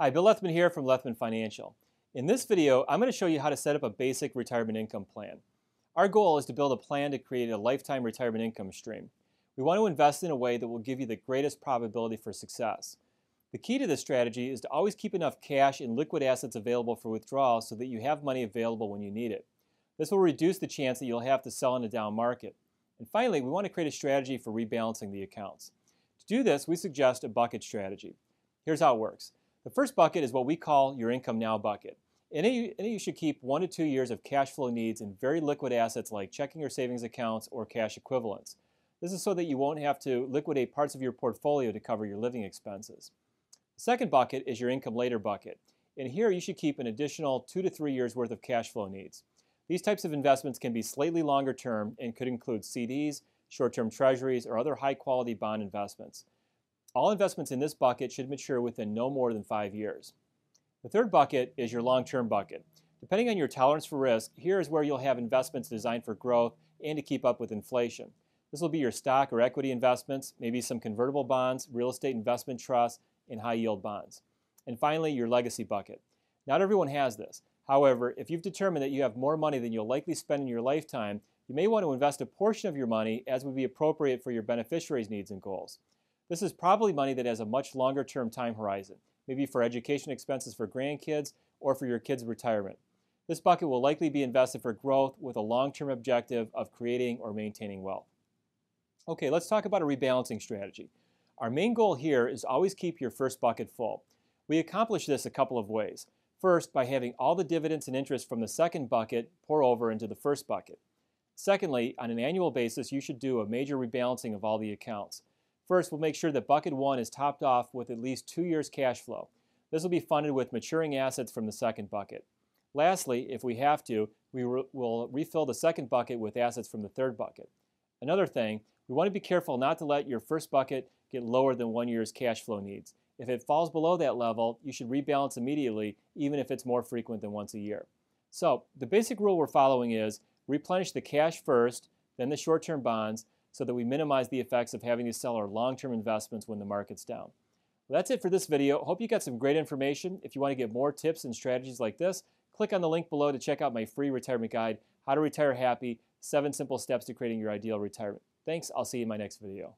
Hi, Bill Lethman here from Lethman Financial. In this video, I'm going to show you how to set up a basic retirement income plan. Our goal is to build a plan to create a lifetime retirement income stream. We want to invest in a way that will give you the greatest probability for success. The key to this strategy is to always keep enough cash and liquid assets available for withdrawal so that you have money available when you need it. This will reduce the chance that you'll have to sell in a down market. And finally, we want to create a strategy for rebalancing the accounts. To do this, we suggest a bucket strategy. Here's how it works. The first bucket is what we call your income now bucket. In it, you should keep 1 to 2 years of cash flow needs in very liquid assets like checking or savings accounts or cash equivalents. This is so that you won't have to liquidate parts of your portfolio to cover your living expenses. The second bucket is your income later bucket. In here, you should keep an additional 2 to 3 years worth of cash flow needs. These types of investments can be slightly longer term and could include CDs, short-term treasuries, or other high-quality bond investments. All investments in this bucket should mature within no more than 5 years. The third bucket is your long-term bucket. Depending on your tolerance for risk, here is where you'll have investments designed for growth and to keep up with inflation. This will be your stock or equity investments, maybe some convertible bonds, real estate investment trusts, and high-yield bonds. And finally, your legacy bucket. Not everyone has this. However, if you've determined that you have more money than you'll likely spend in your lifetime, you may want to invest a portion of your money as would be appropriate for your beneficiaries' needs and goals. This is probably money that has a much longer term time horizon, maybe for education expenses for grandkids or for your kids' retirement. This bucket will likely be invested for growth with a long-term objective of creating or maintaining wealth. Okay, let's talk about a rebalancing strategy. Our main goal here is always keep your first bucket full. We accomplish this a couple of ways. First, by having all the dividends and interest from the second bucket pour over into the first bucket. Secondly, on an annual basis, you should do a major rebalancing of all the accounts. First, we'll make sure that bucket 1 is topped off with at least 2 years cash flow. This will be funded with maturing assets from the second bucket. Lastly, if we have to, we will refill the second bucket with assets from the third bucket. Another thing, we want to be careful not to let your first bucket get lower than 1 year's cash flow needs. If it falls below that level, you should rebalance immediately, even if it's more frequent than once a year. So, the basic rule we're following is replenish the cash first, then the short-term bonds, so that we minimize the effects of having to sell our long-term investments when the market's down. Well, that's it for this video. Hope you got some great information. If you want to get more tips and strategies like this, click on the link below to check out my free retirement guide, How to Retire Happy, 7 Simple Steps to Creating Your Ideal Retirement. Thanks. I'll see you in my next video.